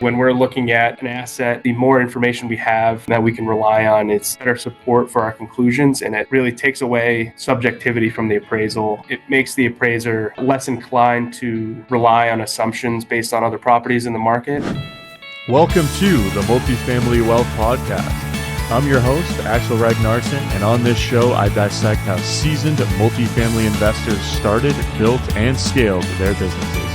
When we're looking at an asset, the more information we have that we can rely on, it's better support for our conclusions, and it really takes away subjectivity from the appraisal. It makes the appraiser less inclined to rely on assumptions based on other properties in the market. Welcome to the Multifamily Wealth Podcast. I'm your host, Axel Ragnarsson, and on this show, I dissect how seasoned multifamily investors started, built, and scaled their businesses.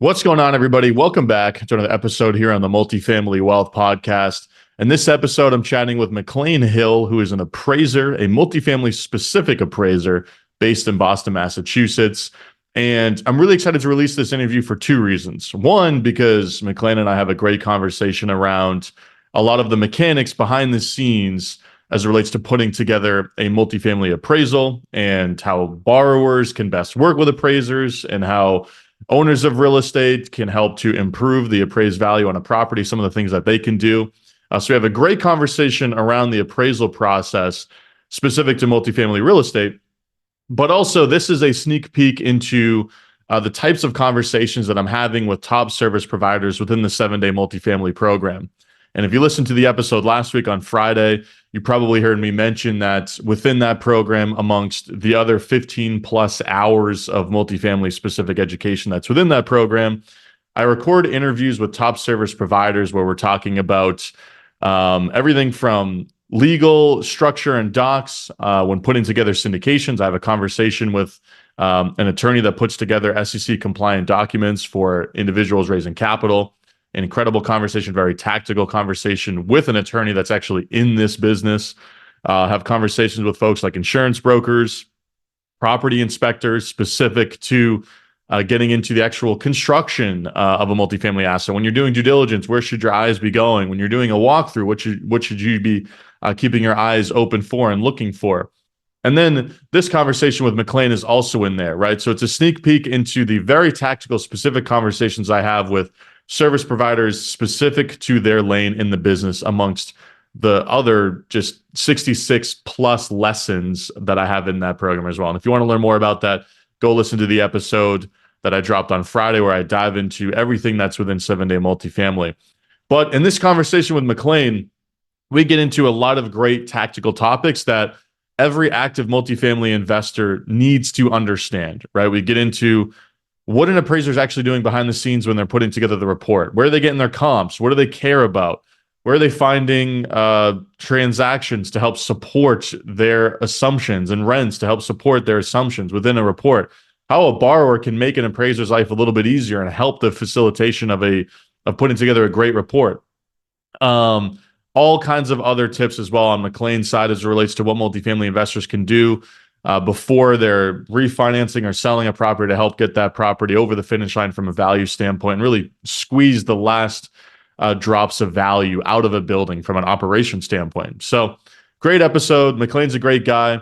What's going on, everybody? Welcome back to another episode here on the Multifamily Wealth Podcast. In this episode, I'm chatting with McLane Hill, who is an appraiser, a multifamily-specific appraiser based in Boston, Massachusetts. And I'm really excited to release this interview for two reasons. One, because McLane and I have a great conversation around a lot of the mechanics behind the scenes as it relates to putting together a multifamily appraisal and how borrowers can best work with appraisers and how owners of real estate can help to improve the appraised value on a property, some of the things that they can do. So we have a great conversation around the appraisal process specific to multifamily real estate. But also, this is a sneak peek into the types of conversations that I'm having with top service providers within the 7-day multifamily program. And if you listened to the episode last week on Friday, you probably heard me mention that within that program, amongst the other 15 plus hours of multifamily specific education that's within that program, I record interviews with top service providers where we're talking about everything from legal structure and docs when putting together syndications. I have a conversation with an attorney that puts together SEC compliant documents for individuals raising capital. An incredible conversation, very tactical conversation with an attorney that's actually in this business. Have conversations with folks like insurance brokers, property inspectors, specific to getting into the actual construction of a multifamily asset. When you're doing due diligence, where should your eyes be going? When you're doing a walkthrough, what should you be keeping your eyes open for and looking for? And then this conversation with McLane is also in there, right? So it's a sneak peek into the very tactical, specific conversations I have with service providers specific to their lane in the business, amongst the other just 66 plus lessons that I have in that program as well. And if you want to learn more about that, go listen to the episode that I dropped on Friday, where I dive into everything that's within 7-day multifamily. But in this conversation with McLane, we get into a lot of great tactical topics that every active multifamily investor needs to understand, right? We get into what an appraiser is actually doing behind the scenes when they're putting together the report. Where are they getting their comps? What do they care about? Where are they finding transactions to help support their assumptions and rents to help support their assumptions within a report? How a borrower can make an appraiser's life a little bit easier and help the facilitation of putting together a great report. All kinds of other tips as well on McLane's side as it relates to what multifamily investors can do before they're refinancing or selling a property to help get that property over the finish line from a value standpoint and really squeeze the last drops of value out of a building from an operation standpoint. So great episode. McLane's a great guy.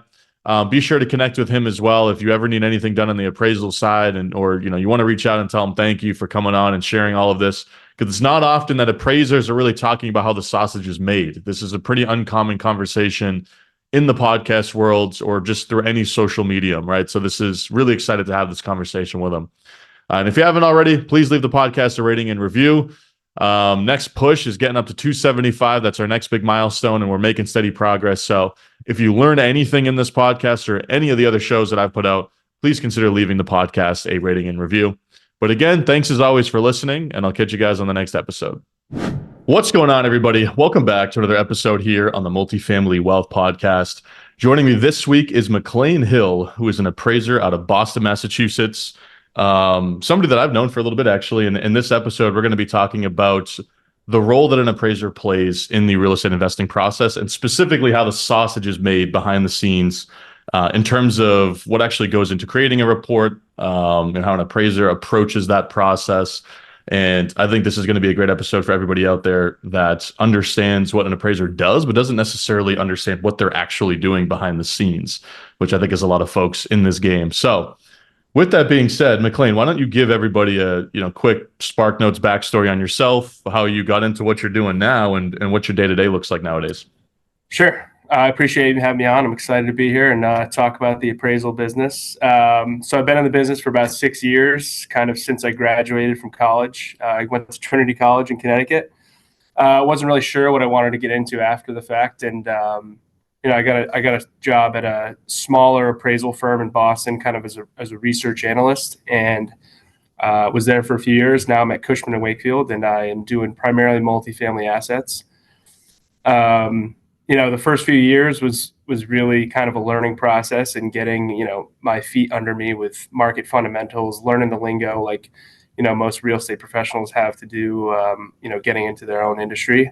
Be sure to connect with him as well if you ever need anything done on the appraisal side, or you want to reach out and tell him thank you for coming on and sharing all of this, because it's not often that appraisers are really talking about how the sausage is made. This is a pretty uncommon conversation in the podcast world or just through any social medium, right? So this is really excited to have this conversation with him. And if you haven't already, please leave the podcast a rating and review. Next push is getting up to 275. That's our next big milestone, and we're making steady progress. So if you learn anything in this podcast or any of the other shows that I've put out, please consider leaving the podcast a rating and review. But again, thanks as always for listening, and I'll catch you guys on the next episode. What's going on, everybody? Welcome back to another episode here on the Multifamily Wealth Podcast. Joining me this week is McLane Hill, who is an appraiser out of Boston, Massachusetts. Somebody that I've known for a little bit, actually. And in this episode, we're going to be talking about the role that an appraiser plays in the real estate investing process, and specifically how the sausage is made behind the scenes in terms of what actually goes into creating a report and how an appraiser approaches that process. And I think this is going to be a great episode for everybody out there that understands what an appraiser does, but doesn't necessarily understand what they're actually doing behind the scenes, which I think is a lot of folks in this game. So with that being said, McLane, why don't you give everybody a quick Spark Notes backstory on yourself, how you got into what you're doing now, and what your day-to-day looks like nowadays? Sure. I appreciate you having me on. I'm excited to be here and talk about the appraisal business. So I've been in the business for about 6 years, kind of since I graduated from college. I went to Trinity College in Connecticut. I wasn't really sure what I wanted to get into after the fact, and I got a job at a smaller appraisal firm in Boston, kind of as a research analyst, and was there for a few years. Now I'm at Cushman Wakefield, and I am doing primarily multifamily assets. The first few years was really kind of a learning process and getting, my feet under me with market fundamentals, learning the lingo like, most real estate professionals have to do, getting into their own industry.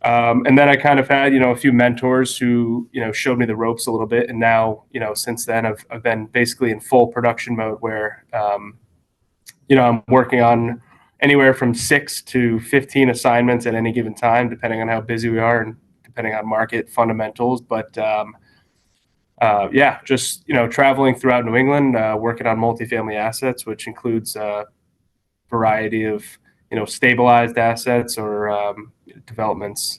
And then I kind of had, a few mentors who, showed me the ropes a little bit. And now, since then I've been basically in full production mode where, I'm working on anywhere from 6 to 15 assignments at any given time, depending on how busy we are and depending on market fundamentals. But just traveling throughout New England, working on multifamily assets, which includes a variety of stabilized assets or developments.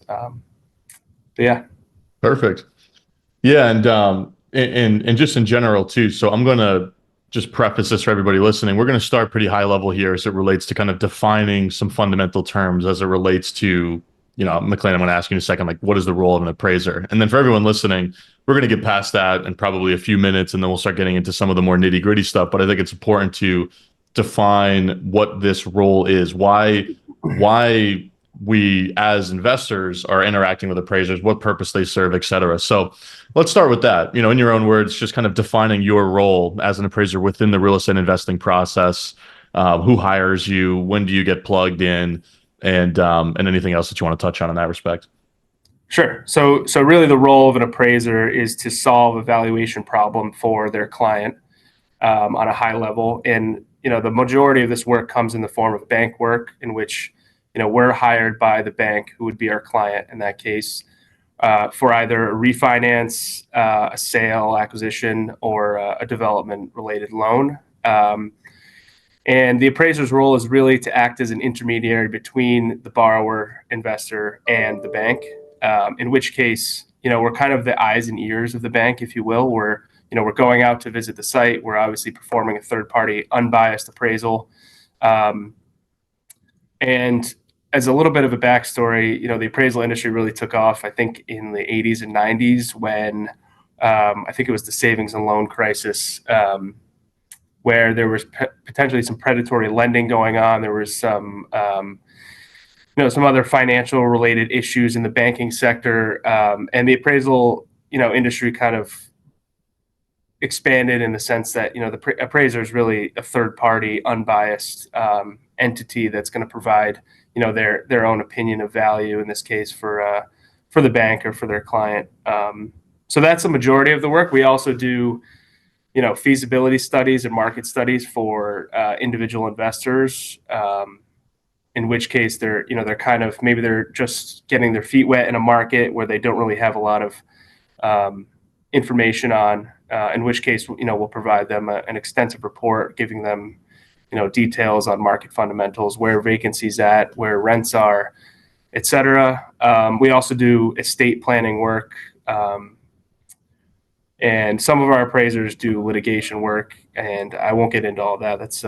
Perfect. Yeah, and just in general too. So I'm going to just preface this for everybody listening. We're going to start pretty high level here as it relates to kind of defining some fundamental terms as it relates to, McLane, I'm going to ask you in a second, like, what is the role of an appraiser? And then for everyone listening, we're going to get past that in probably a few minutes, and then we'll start getting into some of the more nitty gritty stuff. But I think it's important to define what this role is, why we as investors are interacting with appraisers, what purpose they serve, et cetera. So let's start with that. In your own words, just kind of defining your role as an appraiser within the real estate investing process. Who hires you? When do you get plugged in? And anything else that you want to touch on in that respect? Sure. So really the role of an appraiser is to solve a valuation problem for their client on a high level. And, the majority of this work comes in the form of bank work in which, we're hired by the bank, who would be our client in that case, for either a refinance, a sale, acquisition, or a development-related loan. And the appraiser's role is really to act as an intermediary between the borrower, investor, and the bank, in which case, we're kind of the eyes and ears of the bank, if you will. We're going out to visit the site. We're obviously performing a third-party unbiased appraisal. And as a little bit of a backstory, the appraisal industry really took off, I think, in the 80s and 90s when I think it was the savings and loan crisis, where there was potentially some predatory lending going on. There was some other financial related issues in the banking sector, and the appraisal, industry kind of expanded in the sense that, the appraiser is really a third party, unbiased entity that's going to provide, their own opinion of value in this case for the bank or for their client. So that's the majority of the work. We also do, feasibility studies and market studies for individual investors, in which case they're kind of, maybe they're just getting their feet wet in a market where they don't really have a lot of information on, in which case, we'll provide them an extensive report giving them, details on market fundamentals, where vacancies at, where rents are, et cetera. We also do estate planning work, and some of our appraisers do litigation work, and I won't get into all that. That's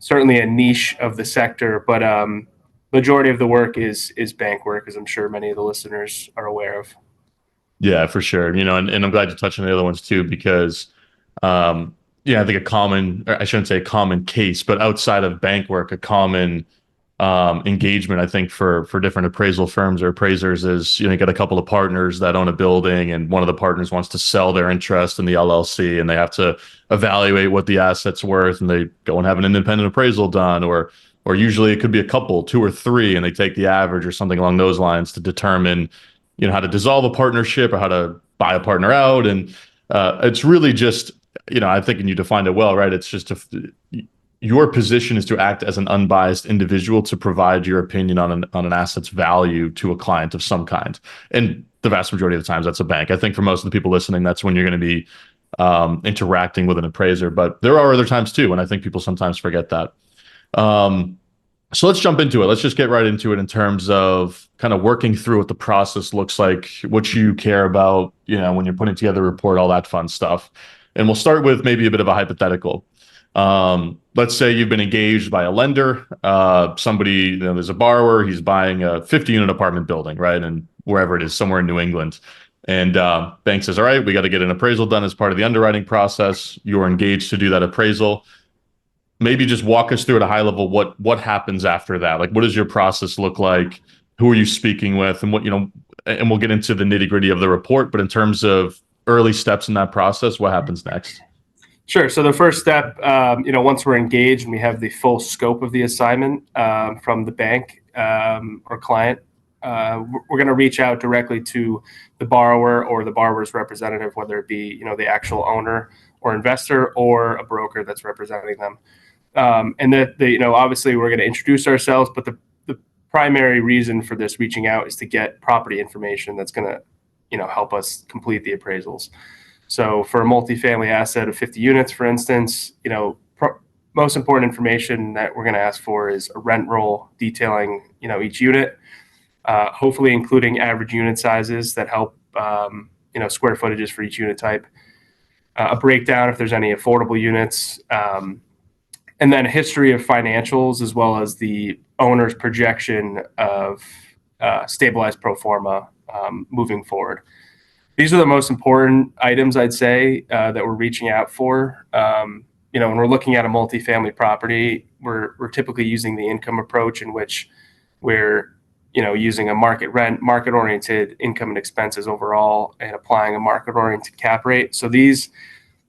certainly a niche of the sector, but majority of the work is bank work, as I'm sure many of the listeners are aware of. Yeah, for sure. And I'm glad you touched on the other ones too, because I think I shouldn't say a common case, but outside of bank work, a common engagement, I think, for different appraisal firms or appraisers is, you get a couple of partners that own a building, and one of the partners wants to sell their interest in the LLC, and they have to evaluate what the asset's worth, and they go and have an independent appraisal done, or usually it could be a couple, 2 or 3, and they take the average or something along those lines to determine, how to dissolve a partnership or how to buy a partner out. And it's really just, I think, and you defined it well, right? It's just your position is to act as an unbiased individual to provide your opinion on an asset's value to a client of some kind. And the vast majority of the times that's a bank. I think for most of the people listening, that's when you're going to be interacting with an appraiser. But there are other times too, and I think people sometimes forget that. So let's jump into it. Let's just get right into it in terms of kind of working through what the process looks like, what you care about, when you're putting together a report, all that fun stuff. And we'll start with maybe a bit of a hypothetical. Let's say you've been engaged by a lender. Somebody, there's a borrower, he's buying a 50-unit apartment building, right? And wherever it is, somewhere in New England. And bank says, all right, we got to get an appraisal done as part of the underwriting process. You're engaged to do that appraisal. Maybe just walk us through at a high level what happens after that. Like, what does your process look like? Who are you speaking with? And and we'll get into the nitty-gritty of the report, but in terms of early steps in that process, what happens next? Sure. So the first step, once we're engaged and we have the full scope of the assignment from the bank or client, we're going to reach out directly to the borrower or the borrower's representative, whether it be, the actual owner or investor or a broker that's representing them. And that obviously we're going to introduce ourselves, but the primary reason for this reaching out is to get property information that's going to, help us complete the appraisals. So for a multifamily asset of 50 units, for instance, most important information that we're going to ask for is a rent roll detailing, each unit, hopefully including average unit sizes that help, square footages for each unit type, a breakdown if there's any affordable units, and then a history of financials as well as the owner's projection of stabilized pro forma moving forward. These are the most important items, I'd say, that we're reaching out for. When we're looking at a multifamily property, we're typically using the income approach, in which we're using a market rent, market-oriented income and expenses overall, and applying a market-oriented cap rate. So these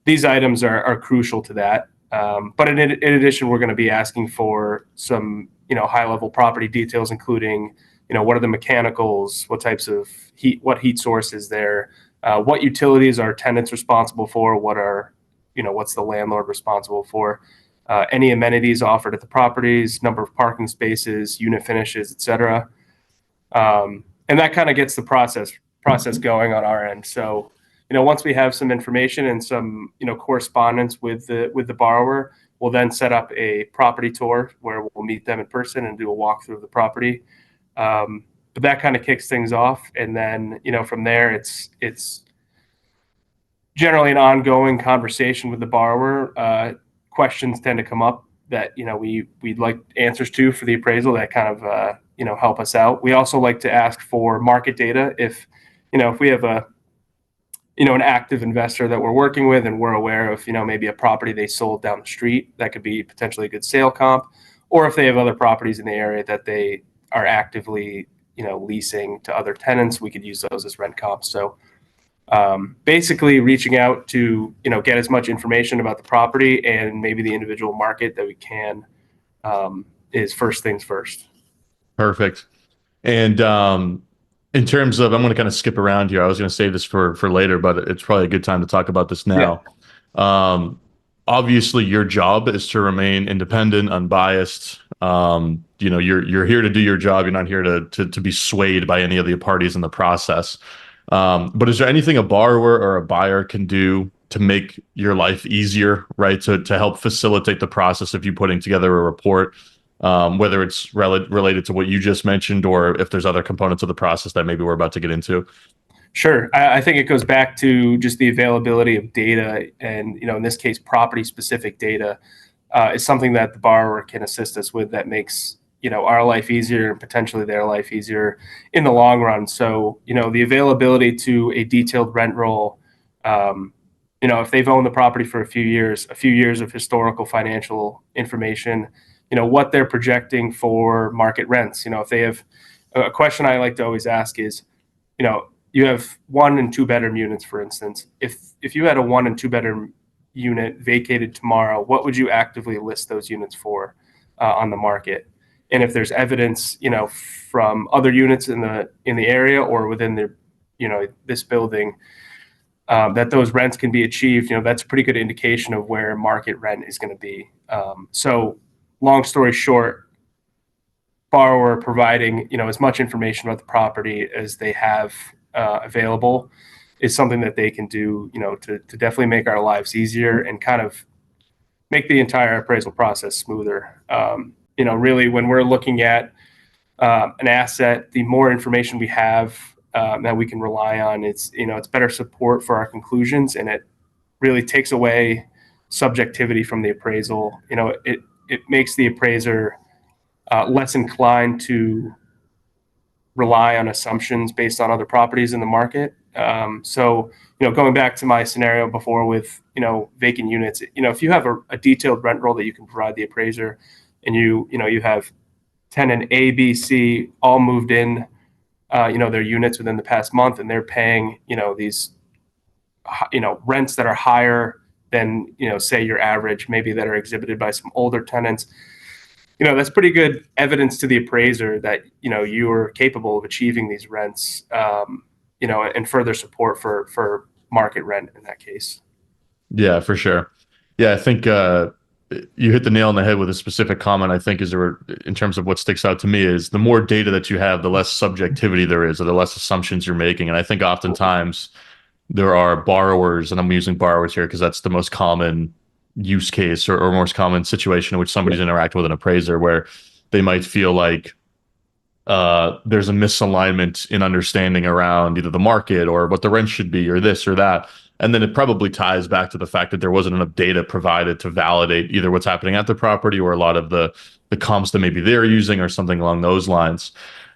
items are crucial to that. But in addition, we're going to be asking for some, high-level property details, including, what are the mechanicals, what types of heat, what heat source is there, what utilities are tenants responsible for, what's the landlord responsible for, any amenities offered at the properties, number of parking spaces, unit finishes, et cetera. And that kind of gets the process going on our end. So, once we have some information and some, correspondence with the borrower, we'll then set up a property tour where we'll meet them in person and do a walkthrough of the property. But that kind of kicks things off. And then, from there, it's generally an ongoing conversation with the borrower. Questions tend to come up that, we'd like answers to for the appraisal that kind of, help us out. We also like to ask for market data. If we have an active investor that we're working with and we're aware of, maybe a property they sold down the street, that could be potentially a good sale comp, or if they have other properties in the area that they are actively, leasing to other tenants, we could use those as rent comps. So basically reaching out to, get as much information about the property and maybe the individual market that we can is first things first. Perfect. And in terms of, I'm going to kind of skip around here. I was going to save this for later, but it's probably a good time to talk about this now. Yeah. Obviously, your job is to remain independent, unbiased. You're here to do your job. You're not here to be swayed by any of the parties in the process. But is there anything a borrower or a buyer can do to make your life easier, right? To help facilitate the process of you putting together a report? Whether it's related to what you just mentioned or if there's other components of the process that maybe we're about to get into. Sure. I think it goes back to just the availability of data and, in this case, property specific data is something that the borrower can assist us with that makes, our life easier and potentially their life easier in the long run. So, the availability to a detailed rent roll, if they've owned the property for a few years of historical financial information, what they're projecting for market rents. If they have a question I like to always ask is, you have 1 and 2 bedroom units, for instance. If you had a 1 and 2 bedroom unit vacated tomorrow, what would you actively list those units for on the market? And if there's evidence, from other units in the area or within the, this building, that those rents can be achieved, that's a pretty good indication of where market rent is going to be. So long story short, borrower providing, as much information about the property as they have available is something that they can do, to definitely make our lives easier and kind of make the entire appraisal process smoother. really when we're looking at an asset, the more information we have that we can rely on, it's better support for our conclusions, and it really takes away subjectivity from the appraisal. It makes the appraiser less inclined to rely on assumptions based on other properties in the market. Going back to my scenario before with, vacant units, if you have a detailed rent roll that you can provide the appraiser, and you have tenant A, B, C all moved in, their units within the past month, and they're paying, these, rents that are higher than, say your average, maybe that are exhibited by some older tenants. That's pretty good evidence to the appraiser that, you are capable of achieving these rents, and further support for market rent in that case. Yeah, for sure. Yeah, I think you hit the nail on the head with a specific comment. I think in terms of what sticks out to me is the more data that you have, the less subjectivity there is, or the less assumptions you're making. And I think oftentimes there are borrowers, and I'm using borrowers here because that's the most common use case or most common situation in which somebody's interacting with an appraiser, where they might feel like there's a misalignment in understanding around either the market or what the rent should be or this or that. And then it probably ties back to the fact that there wasn't enough data provided to validate either what's happening at the property or a lot of the comps that maybe they're using or something along those lines.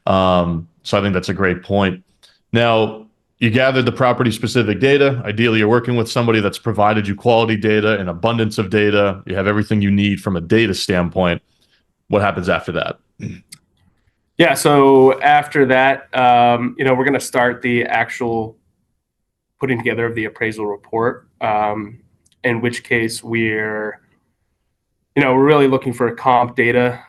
So I think that's a great point. Now, you gathered the property specific data. Ideally, you're working with somebody that's provided you quality data, an abundance of data. You have everything you need from a data standpoint. What happens after that? Yeah. So after that, we're going to start the actual putting together of the appraisal report, in which case we're really looking for comp data,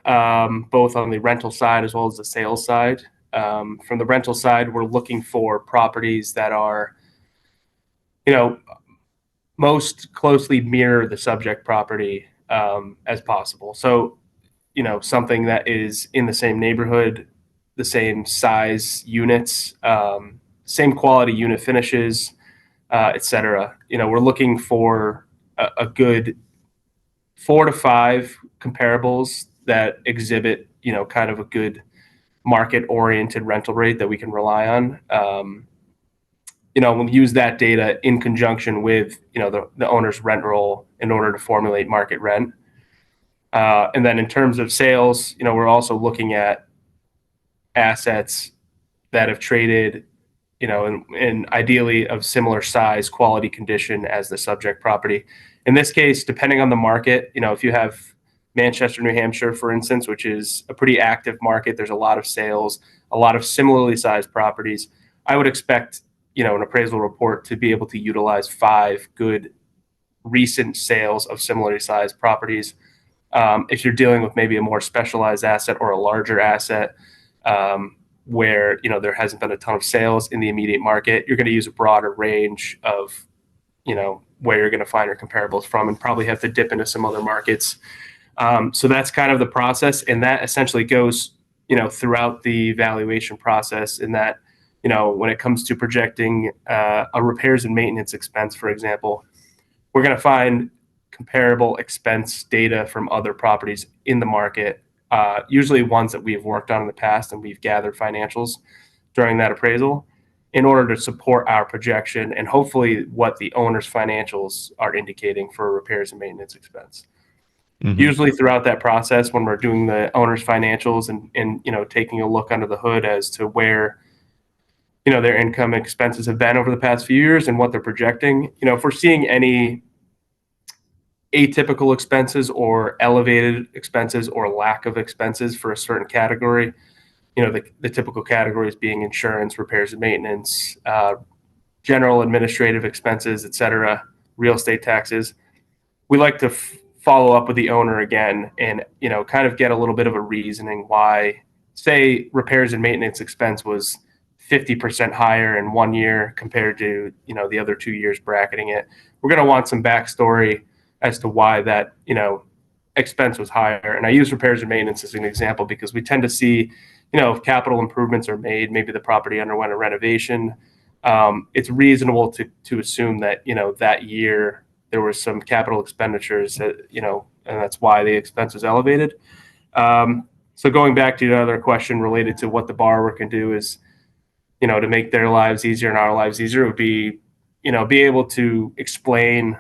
both on the rental side as well as the sales side. From the rental side, we're looking for properties that are, most closely mirror the subject property as possible. So, something that is in the same neighborhood, the same size units, same quality unit finishes, et cetera. We're looking for a good 4 to 5 comparables that exhibit, kind of a good market-oriented rental rate that we can rely on. We'll use that data in conjunction with, the owner's rent roll in order to formulate market rent. And then in terms of sales, we're also looking at assets that have traded, and ideally of similar size, quality, condition as the subject property. In this case, depending on the market, if you have Manchester, New Hampshire, for instance, which is a pretty active market, there's a lot of sales, a lot of similarly sized properties. I would expect, an appraisal report to be able to utilize 5 good recent sales of similarly sized properties. If you're dealing with maybe a more specialized asset or a larger asset, where there hasn't been a ton of sales in the immediate market, you're going to use a broader range of where you're going to find your comparables from, and probably have to dip into some other markets. So that's kind of the process, and that essentially goes throughout the valuation process. In that, when it comes to projecting a repairs and maintenance expense, for example, we're going to find comparable expense data from other properties in the market, usually ones that we've worked on in the past, and we've gathered financials during that appraisal in order to support our projection and hopefully what the owner's financials are indicating for repairs and maintenance expense. Mm-hmm. Usually throughout that process, when we're doing the owner's financials and taking a look under the hood as to where their income expenses have been over the past few years and what they're projecting, if we're seeing any atypical expenses or elevated expenses or lack of expenses for a certain category, the typical categories being insurance, repairs and maintenance, general administrative expenses, et cetera, real estate taxes, we like to follow up with the owner again and kind of get a little bit of a reasoning why, say, repairs and maintenance expense was 50% higher in 1 year compared to the other 2 years bracketing it. We're going to want some backstory as to why that expense was higher. And I use repairs and maintenance as an example because we tend to see if capital improvements are made, maybe the property underwent a renovation, it's reasonable to assume that that year there were some capital expenditures that and that's why the expense was elevated. So going back to the other question related to what the borrower can do is, to make their lives easier and our lives easier would be, be able to explain,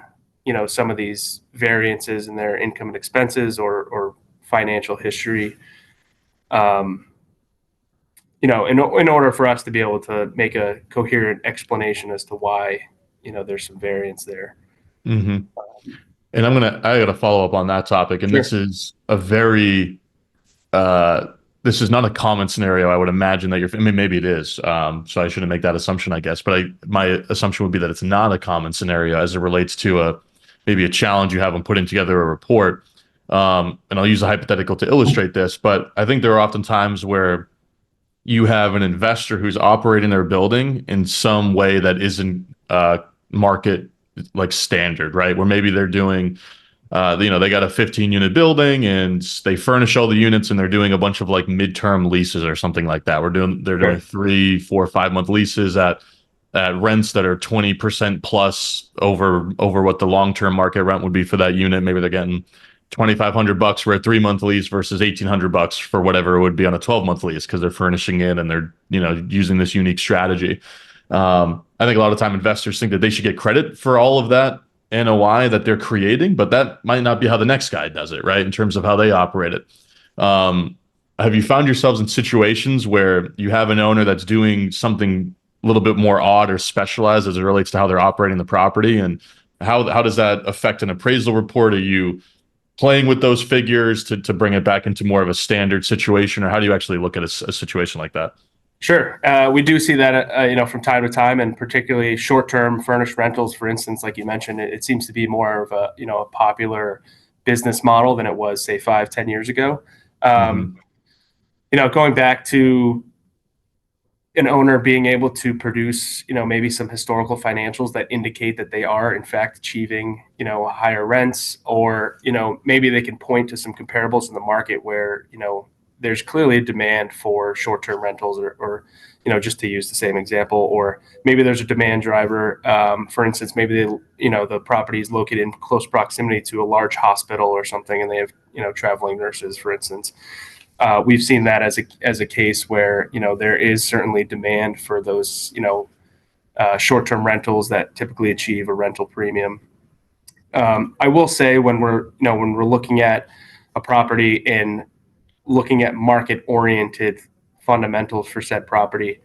some of these variances in their income and expenses or financial history. In order for us to be able to make a coherent explanation as to why, there's some variance there. Mm-hmm. And I gotta follow up on that topic. And Sure. this is a very, this is not a common scenario. I would imagine that I mean, maybe it is. So I shouldn't make that assumption, I guess. But my assumption would be that it's not a common scenario as it relates to maybe a challenge you have when putting together a report. And I'll use a hypothetical to illustrate this. But I think there are often times where you have an investor who's operating their building in some way that isn't market like standard, right? Where maybe they're doing, they got a 15 unit building and they furnish all the units and they're doing a bunch of like midterm leases or something like that. They're doing 3, 4, 5 month leases at rents that are 20% plus over what the long-term market rent would be for that unit. Maybe they're getting $2,500 for a 3 month lease versus $1,800 for whatever it would be on a 12 month lease because they're furnishing it and they're using this unique strategy. I think a lot of time investors think that they should get credit for all of that NOI that they're creating, but that might not be how the next guy does it, right? In terms of how they operate it. Have you found yourselves in situations where you have an owner that's doing something a little bit more odd or specialized as it relates to how they're operating the property? And how does that affect an appraisal report? Are you playing with those figures to bring it back into more of a standard situation, or how do you actually look at a situation like that? Sure. We do see that, from time to time, and particularly short-term furnished rentals, for instance, like you mentioned, it seems to be more of a popular business model than it was, say, 5-10 years ago. Mm-hmm. Going back to an owner being able to produce, maybe some historical financials that indicate that they are in fact achieving, higher rents, or, maybe they can point to some comparables in the market where, there's clearly a demand for short-term rentals or just to use the same example, or maybe there's a demand driver. For instance, maybe the property is located in close proximity to a large hospital or something, and they have, traveling nurses, for instance. We've seen that as a case where, there is certainly demand for those, short-term rentals that typically achieve a rental premium. I will say when we're looking at a property and looking at market-oriented fundamentals for said property,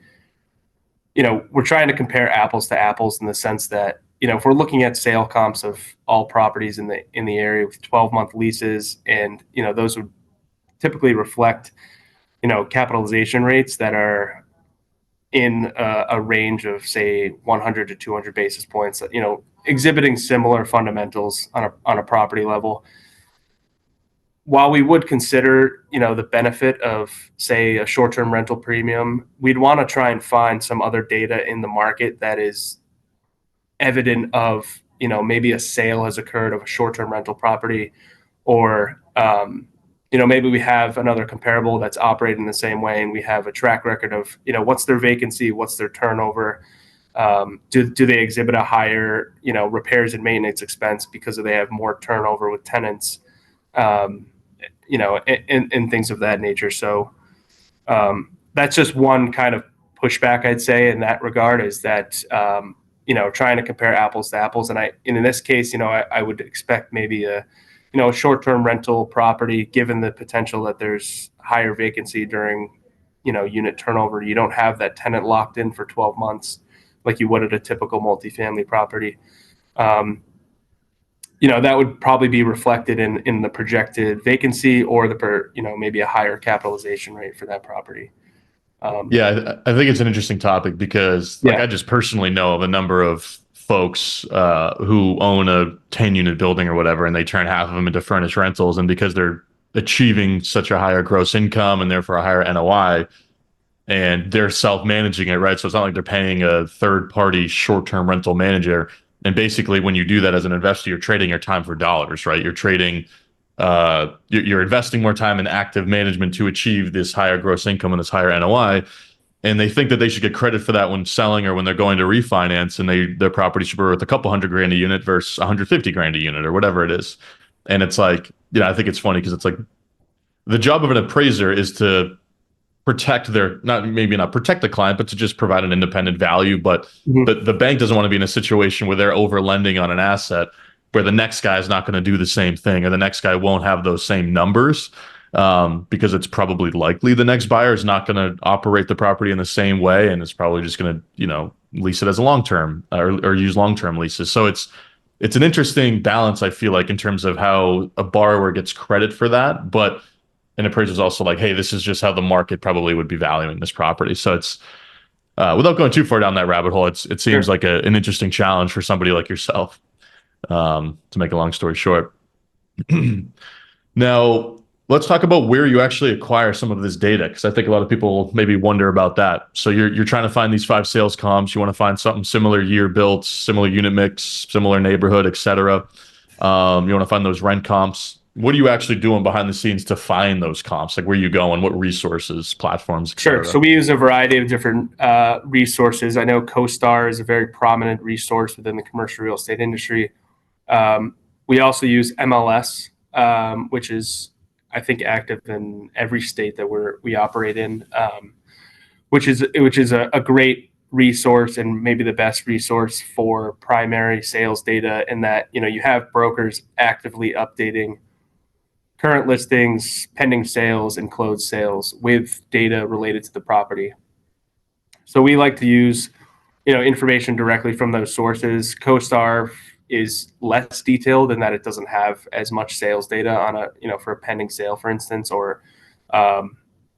we're trying to compare apples to apples in the sense that, if we're looking at sale comps of all properties in the area with 12-month leases, and, those would typically reflect, capitalization rates that are in a range of, say, 100 to 200 basis points, exhibiting similar fundamentals on a property level. While we would consider, the benefit of, say, a short-term rental premium, we'd want to try and find some other data in the market that is evident of, maybe a sale has occurred of a short-term rental property, or, maybe we have another comparable that's operating the same way, and we have a track record of, what's their vacancy, what's their turnover, do they exhibit a higher, repairs and maintenance expense because they have more turnover with tenants, and things of that nature. So that's just one kind of pushback I'd say in that regard, is that trying to compare apples to apples. And in this case, I would expect maybe a short-term rental property, given the potential that there's higher vacancy during unit turnover. You don't have that tenant locked in for 12 months like you would at a typical multifamily property. That would probably be reflected in the projected vacancy, or maybe a higher capitalization rate for that property. Yeah, I think it's an interesting topic because I just personally know of a number of folks who own a 10-unit building or whatever, and they turn half of them into furnished rentals. And because they're achieving such a higher gross income and therefore a higher NOI, and they're self-managing it, right? So it's not like they're paying a third-party short-term rental manager. And basically, when you do that as an investor, you're trading your time for dollars, right? You're trading, you're investing more time in active management to achieve this higher gross income and this higher NOI. And they think that they should get credit for that when selling or when they're going to refinance, and their property should be worth a couple $100,000 a unit versus $150,000 a unit or whatever it is. And it's like, I think it's funny because it's like the job of an appraiser is to protect their, not maybe not protect the client, but to just provide an independent value. But the bank doesn't want to be in a situation where they're over lending on an asset where the next guy is not going to do the same thing, or the next guy won't have those same numbers, because it's probably likely the next buyer is not going to operate the property in the same way, and it's probably just going to, lease it as a long term, or use long term leases. So it's an interesting balance, I feel like, in terms of how a borrower gets credit for that, but an appraiser is also like, hey, this is just how the market probably would be valuing this property. So it's without going too far down that rabbit hole, it seems Sure. like an interesting challenge for somebody like yourself. To make a long story short. Now, let's talk about where you actually acquire some of this data, because I think a lot of people maybe wonder about that. So you're trying to find these 5 sales comps. You want to find something similar year built, similar unit mix, similar neighborhood, etc. You want to find those rent comps. What are you actually doing behind the scenes to find those comps? Like, where are you going? What resources, platforms, etc.? Sure. So we use a variety of different resources. I know CoStar is a very prominent resource within the commercial real estate industry. We also use MLS, which is, I think, active in every state that we operate in, which is a great resource, and maybe the best resource for primary sales data, in that you have brokers actively updating current listings, pending sales, and closed sales with data related to the property. So we like to use information directly from those sources. CoStar is less detailed in that it doesn't have as much sales data on for a pending sale, for instance, or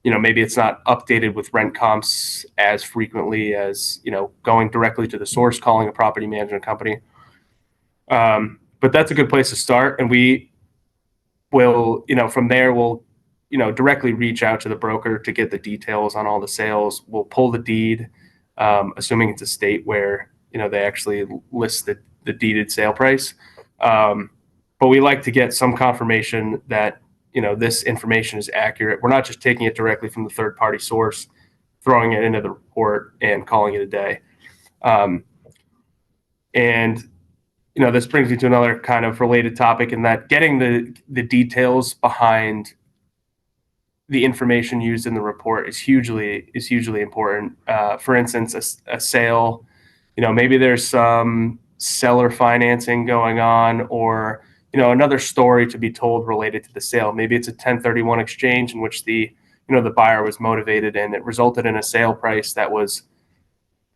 maybe it's not updated with rent comps as frequently as going directly to the source, calling a property management company. But that's a good place to start, and we will from there we'll directly reach out to the broker to get the details on all the sales. We'll pull the deed, assuming it's a state where they actually list the deeded sale price. But we like to get some confirmation that this information is accurate. We're not just taking it directly from the third party source, throwing it into the report and calling it a day. And this brings me to another kind of related topic, in that getting the details behind the information used in the report is hugely important. For instance, a sale, maybe there's some seller financing going on, or another story to be told related to the sale. Maybe it's a 1031 exchange in which the buyer was motivated and it resulted in a sale price that was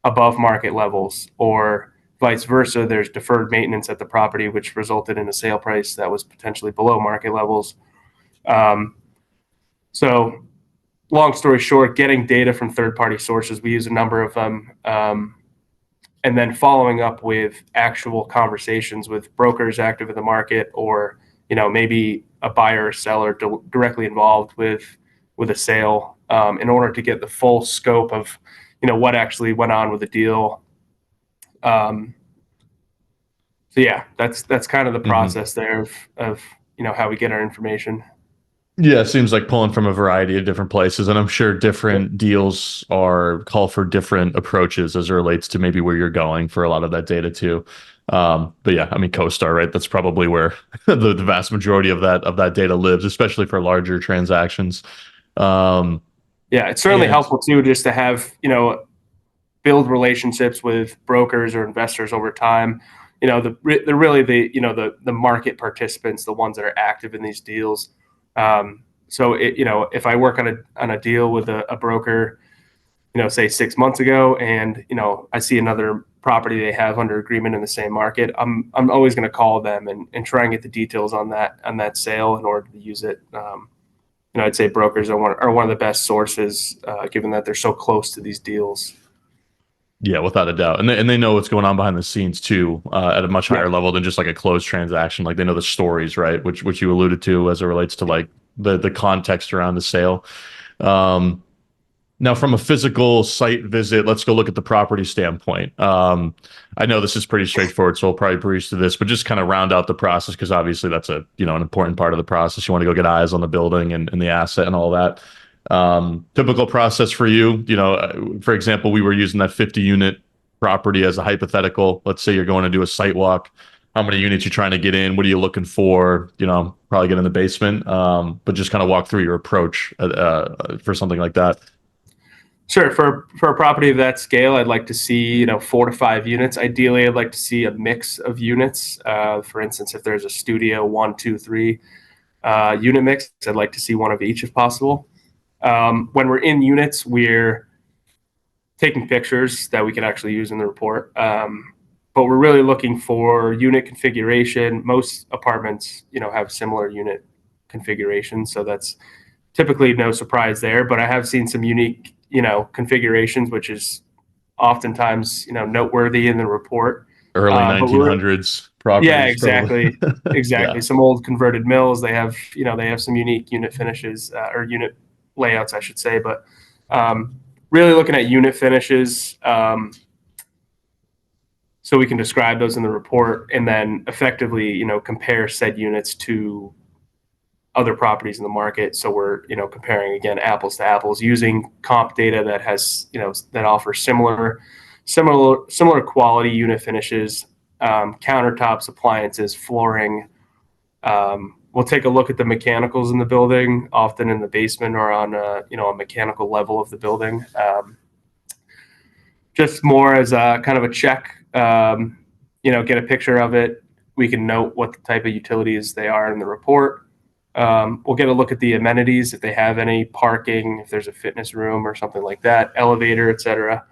above market levels, or vice versa. There's deferred maintenance at the property which resulted in a sale price that was potentially below market levels. So long story short, getting data from third-party sources, we use a number of them, and then following up with actual conversations with brokers active in the market, or maybe a buyer or seller directly involved with a sale, in order to get the full scope of what actually went on with the deal. So yeah, that's kind of the process there of how we get our information. Yeah, it seems like pulling from a variety of different places, and I'm sure different deals call for different approaches as it relates to maybe where you're going for a lot of that data too. But yeah, I mean, CoStar, right? That's probably where the vast majority of that data lives, especially for larger transactions. Yeah, it's certainly helpful too, just to have build relationships with brokers or investors over time. They're really the market participants, the ones that are active in these deals. So if I work on a deal with a broker, say 6 months ago, and I see another property they have under agreement in the same market, I'm always going to call them and try and get the details on that sale in order to use it. I'd say brokers are one of the best sources, given that they're so close to these deals. Yeah, without a doubt, and they know what's going on behind the scenes too, at a much higher level than just like a closed transaction. Like, they know the stories, right? Which you alluded to as it relates to like the context around the sale. Now, from a physical site visit, let's go look at the property standpoint. I know this is pretty straightforward, so I'll probably breeze through this, but just kind of round out the process, because obviously that's an important part of the process. You want to go get eyes on the building and the asset and all that. Typical process for you, for example, we were using that 50 unit property as a hypothetical. Let's say you're going to do a site walk. how many units you're trying to get in, what are you looking for, probably get in the basement, but just kind of walk through your approach for something like that. Sure. For a property of that scale, I'd like to see 4 to 5 units. Ideally, I'd like to see a mix of units. For instance, if there's a studio 1, 2, 3 unit mix, I'd like to see one of each if possible. When we're in units, we're taking pictures that we can actually use in the report. But we're really looking for unit configuration. Most apartments, have similar unit configurations, so that's typically no surprise there. But I have seen some unique, configurations, which is oftentimes, noteworthy in the report. Early But 1900s yeah, properties, probably. exactly, exactly. Yeah. Some old converted mills. They have some unique unit finishes or unit layouts, I should say. But really looking at unit finishes. So we can describe those in the report and then effectively, compare said units to other properties in the market. So we're, comparing again apples to apples using comp data that has, that offers similar quality unit finishes, countertops, appliances, flooring. We'll take a look at the mechanicals in the building, often in the basement or on a mechanical level of the building. Just more as a kind of a check, get a picture of it. We can note what the type of utilities they are in the report. We'll get a look at the amenities, if they have any parking, if there's a fitness room or something like that, elevator, etc.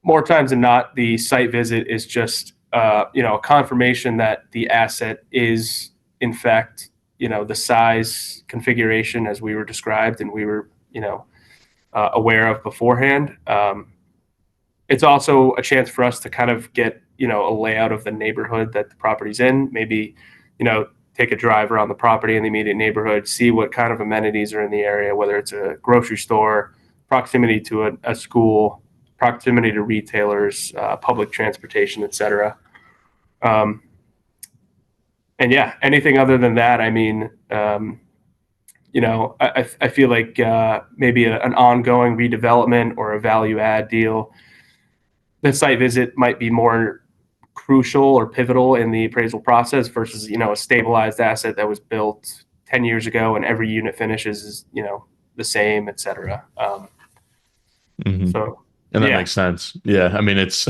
More times than not, the site visit is just, a confirmation that the asset is, in fact, the size configuration as we were described and we were, aware of beforehand. It's also a chance for us to kind of get, a layout of the neighborhood that the property's in. Maybe, take a drive around the property in the immediate neighborhood, see what kind of amenities are in the area, whether it's a grocery store, proximity to a school, proximity to retailers, public transportation, etc. And yeah, anything other than that, I mean, I feel like maybe an ongoing redevelopment or a value add deal, the site visit might be more crucial or pivotal in the appraisal process versus, a stabilized asset that was built 10 years ago and every unit finishes is, the same, et cetera. So, And that yeah. makes sense. Yeah. I mean, it's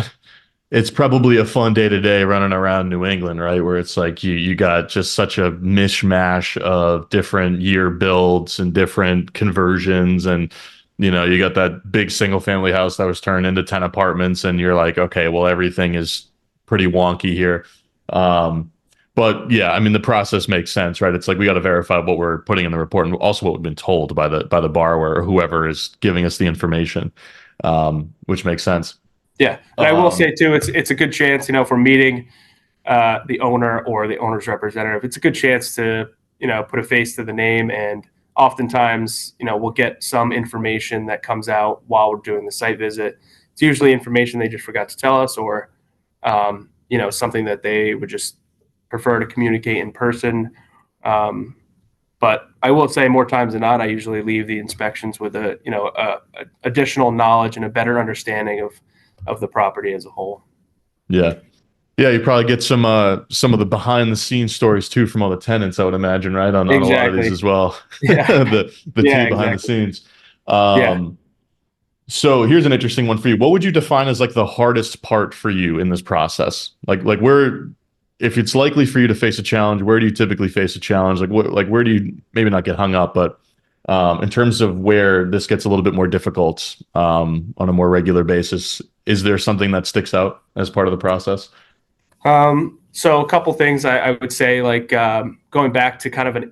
probably a fun day to day running around New England, right? Where it's like you got just such a mishmash of different year builds and different conversions. And, you got that big single family house that was turned into 10 apartments. And you're like, okay, well, everything is pretty wonky here. But yeah, I mean, the process makes sense, right? It's like we got to verify what we're putting in the report and also what we've been told by the borrower or whoever is giving us the information, which makes sense. Yeah. And I will say too, it's a good chance, if we're meeting the owner or the owner's representative, it's a good chance to, put a face to the name. And oftentimes, we'll get some information that comes out while we're doing the site visit. It's usually information they just forgot to tell us or, something that they would just prefer to communicate in person. But I will say more times than not, I usually leave the inspections with a additional knowledge and a better understanding of the property as a whole. Yeah. Yeah, you probably get some of the behind the scenes stories too from all the tenants, I would imagine, right? On a lot of these as well. Yeah. the Yeah, tea behind exactly. the scenes. Yeah. So here's an interesting one for you. What would you define as like the hardest part for you in this process? Like where, if it's likely for you to face a challenge, where do you typically face a challenge? Where do you maybe not get hung up, but in terms of where this gets a little bit more difficult on a more regular basis, is there something that sticks out as part of the process? So a couple things I would say, like going back to kind of an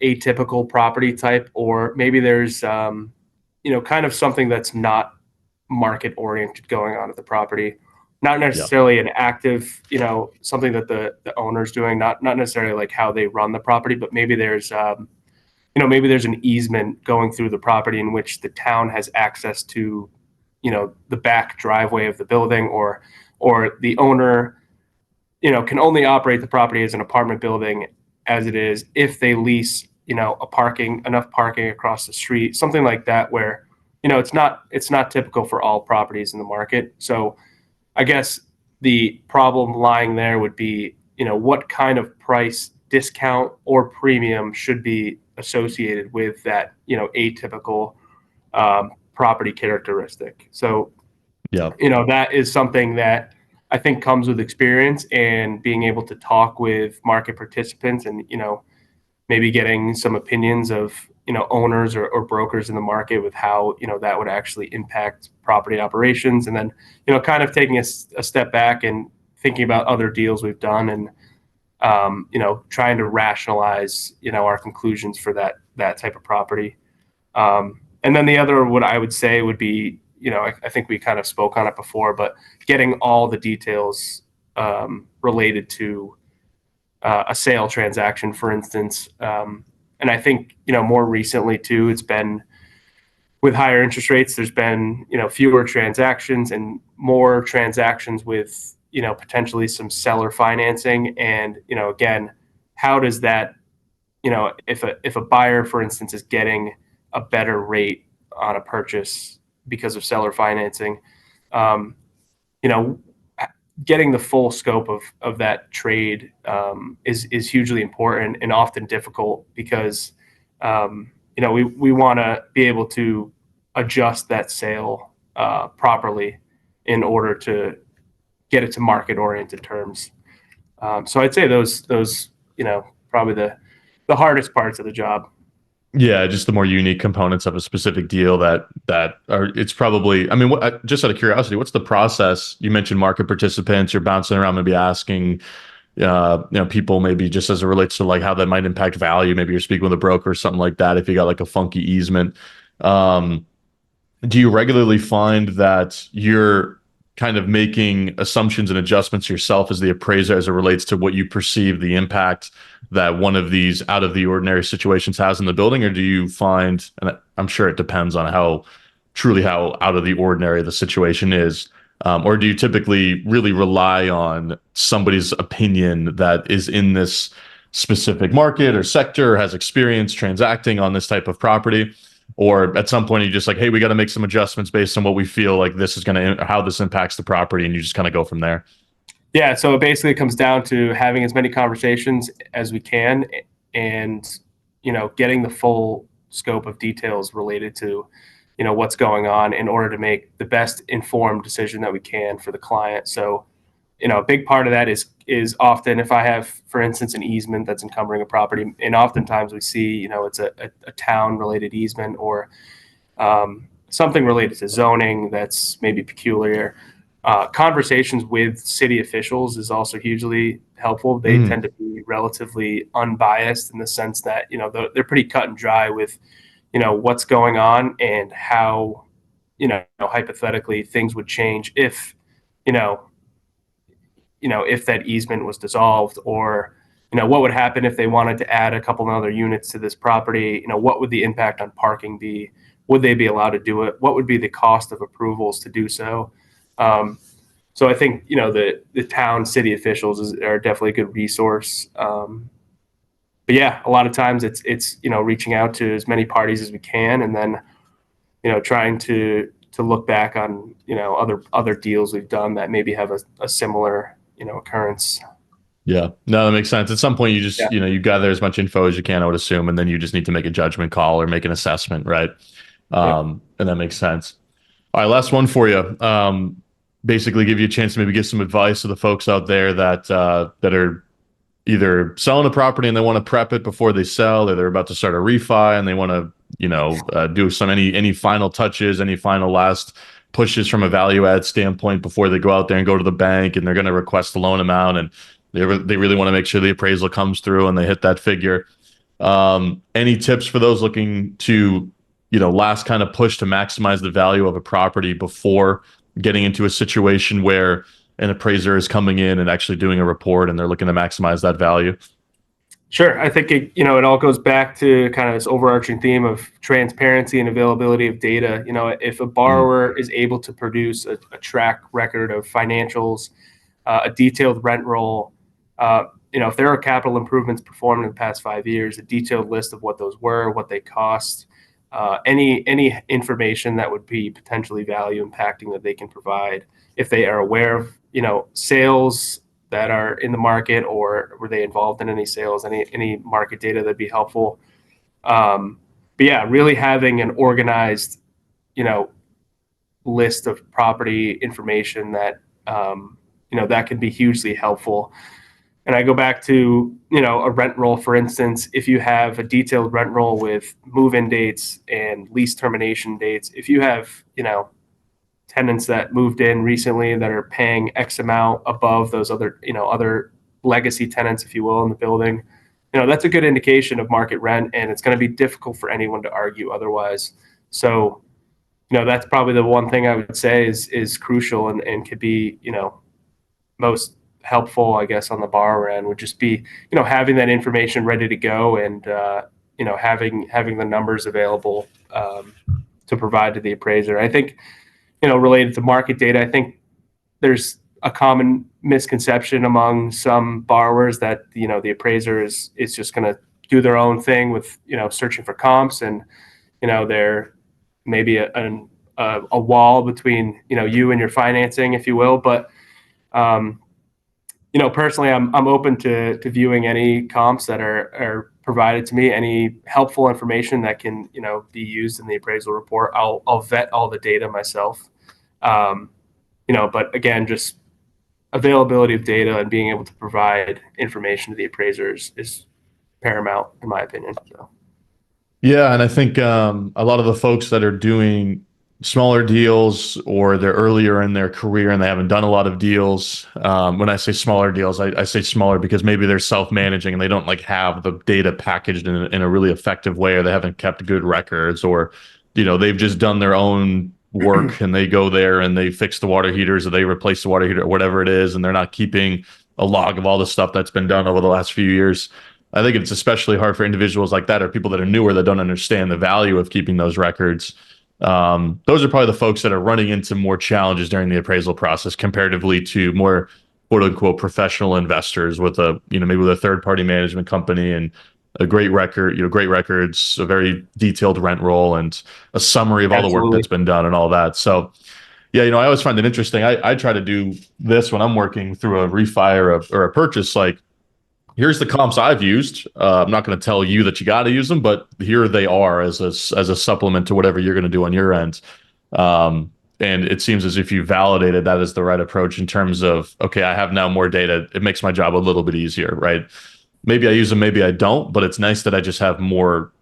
atypical property type, or maybe there's kind of something that's not market oriented going on at the property, not necessarily an active, something that the owner's doing, not necessarily like how they run the property, but maybe there's maybe there's an easement going through the property in which the town has access to, the back driveway of the building, or the owner can only operate the property as an apartment building as it is if they lease, enough parking across the street, something like that, where, it's not typical for all properties in the market. So I guess the problem lying there would be, what kind of price discount or premium should be associated with that, atypical property characteristic. So, Yeah. that is something that I think comes with experience and being able to talk with market participants and, maybe getting some opinions of, owners or brokers in the market with how, that would actually impact property operations. And then, kind of taking a step back and thinking about other deals we've done and, trying to rationalize, our conclusions for that type of property. And then the other, what I would say would be, I think we kind of spoke on it before, but getting all the details related to a sale transaction, for instance. And I think, more recently too, it's been with higher interest rates, there's been, fewer transactions and more transactions with, potentially some seller financing. And, again, how does that, if a buyer, for instance, is getting a better rate on a purchase because of seller financing, um, you know, getting the full scope of that trade is hugely important and often difficult because we want to be able to adjust that sale properly in order to get it to market oriented terms. So I'd say those probably the hardest parts of the job. Yeah, just the more unique components of a specific deal that are. It's probably. I mean, just out of curiosity, what's the process? You mentioned market participants. You're bouncing around, maybe asking, people maybe just as it relates to like how that might impact value. Maybe you're speaking with a broker or something like that. If you got like a funky easement, do you regularly find that you're kind of making assumptions and adjustments yourself as the appraiser as it relates to what you perceive the impact that one of these out of the ordinary situations has in the building? Or do you find, and I'm sure it depends on how out of the ordinary the situation is, or do you typically really rely on somebody's opinion that is in this specific market or sector or has experience transacting on this type of property? Or at some point, you just like, hey, we got to make some adjustments based on what we feel like this is going to, how this impacts the property, and you just kind of go from there. Yeah, so it basically comes down to having as many conversations as we can, and getting the full scope of details related to what's going on in order to make the best informed decision that we can for the client. So a big part of that is often if I have, for instance, an easement that's encumbering a property, and oftentimes we see, it's a town related easement or something related to zoning that's maybe peculiar. Conversations with city officials is also hugely helpful. They tend to be relatively unbiased in the sense that, they're pretty cut and dry with, what's going on and how, hypothetically things would change if, if that easement was dissolved, or, what would happen if they wanted to add a couple of other units to this property? What would the impact on parking be? Would they be allowed to do it? What would be the cost of approvals to do so? So I think, the town city officials are definitely a good resource. But yeah, a lot of times it's, reaching out to as many parties as we can, and then, trying to look back on, other deals we've done that maybe have a similar, occurrence. Yeah, no, that makes sense. At some point, you just, Yeah. you gather as much info as you can, I would assume, and then you just need to make a judgment call or make an assessment, right? And that makes sense. All right, last one for you. Basically, give you a chance to maybe give some advice to the folks out there that are either selling a property and they want to prep it before they sell, or they're about to start a refi and they want to, do some any final touches, any final last pushes from a value add standpoint before they go out there and go to the bank and they're going to request the loan amount, and they really want to make sure the appraisal comes through and they hit that figure. Any tips for those looking to, last kind of push to maximize the value of a property before getting into a situation where an appraiser is coming in and actually doing a report and they're looking to maximize that value? Sure. I think it all goes back to kind of this overarching theme of transparency and availability of data. If a borrower is able to produce a track record of financials, a detailed rent roll, if there are capital improvements performed in the past 5 years, a detailed list of what those were, what they cost, any information that would be potentially value impacting that they can provide, if they are aware of sales that are in the market, or were they involved in any sales, any market data that'd be helpful. But yeah, really having an organized, list of property information that, that can be hugely helpful. And I go back to, a rent roll, for instance. If you have a detailed rent roll with move-in dates and lease termination dates, if you have, tenants that moved in recently that are paying X amount above those other legacy tenants, if you will, in the building, that's a good indication of market rent, and it's going to be difficult for anyone to argue otherwise. So, that's probably the one thing I would say is crucial and could be, most helpful, I guess, on the borrower end, would just be, having that information ready to go, and, having the numbers available to provide to the appraiser. I think, related to market data, I think there's a common misconception among some borrowers that, the appraiser is just going to do their own thing with, searching for comps, and, there may be a wall between, you and your financing, if you will. But, personally, I'm open to viewing any comps that are provided to me, any helpful information that can, be used in the appraisal report. I'll vet all the data myself. But again, just availability of data and being able to provide information to the appraisers is paramount, in my opinion. So. Yeah, and I think a lot of the folks that are doing smaller deals, or they're earlier in their career and they haven't done a lot of deals. When I say smaller deals, I say smaller because maybe they're self-managing and they don't have the data packaged in a really effective way, or they haven't kept good records, or they've just done their own work and they go there and they fix the water heaters, or they replace the water heater, or whatever it is, and they're not keeping a log of all the stuff that's been done over the last few years. I think it's especially hard for individuals like that, or people that are newer that don't understand the value of keeping those records. Those are probably the folks that are running into more challenges during the appraisal process comparatively to more quote unquote professional investors with maybe with a third party management company and a great record, great records, a very detailed rent roll, and a summary of all the work that's been done and all that. So yeah, I always find it interesting. I try to do this when I'm working through a refi or a purchase. Here's the comps I've used. I'm not going to tell you that you got to use them, but here they are as a supplement to whatever you're going to do on your end. And it seems as if you validated that as the right approach in terms of, okay, I have now more data. It makes my job a little bit easier, right? Maybe I use them, maybe I don't, but it's nice that I just have more,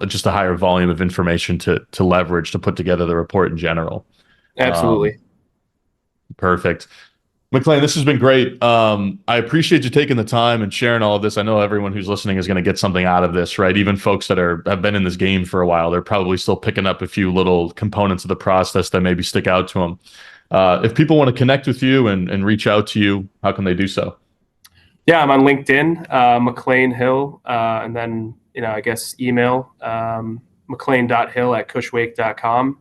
just a higher volume of information to leverage to put together the report in general. Absolutely. Perfect. McLane, this has been great. I appreciate you taking the time and sharing all of this. I know everyone who's listening is going to get something out of this, right? Even folks that have been in this game for a while, they're probably still picking up a few little components of the process that maybe stick out to them. If people want to connect with you and reach out to you, how can they do so? Yeah, I'm on LinkedIn, McLane Hill, and then, I guess email, mclane.hill@cushwake.com.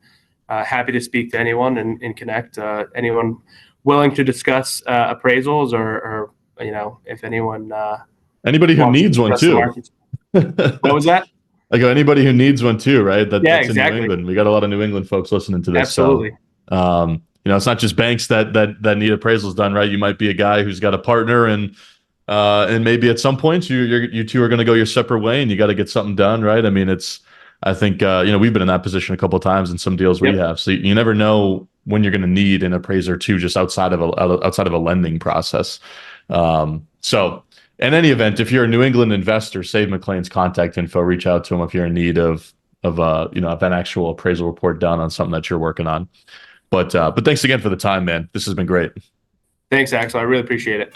Happy to speak to anyone and connect. Anyone willing to discuss appraisals, or if anyone anybody who needs one too. What was that? I go, anybody who needs one too, right? That's exactly. In New England. We got a lot of New England folks listening to this. Absolutely. So, it's not just banks that need appraisals done, right? You might be a guy who's got a partner, and maybe at some point you two are going to go your separate way, and you got to get something done, right? I mean, I think we've been in that position a couple of times in some deals we have. So you never know when you're going to need an appraiser too, just outside of a lending process. So in any event, if you're a New England investor, save McLane's contact info, reach out to him if you're in need of an actual appraisal report done on something that you're working on. But thanks again for the time, man. This has been great. Thanks, Axel. I really appreciate it.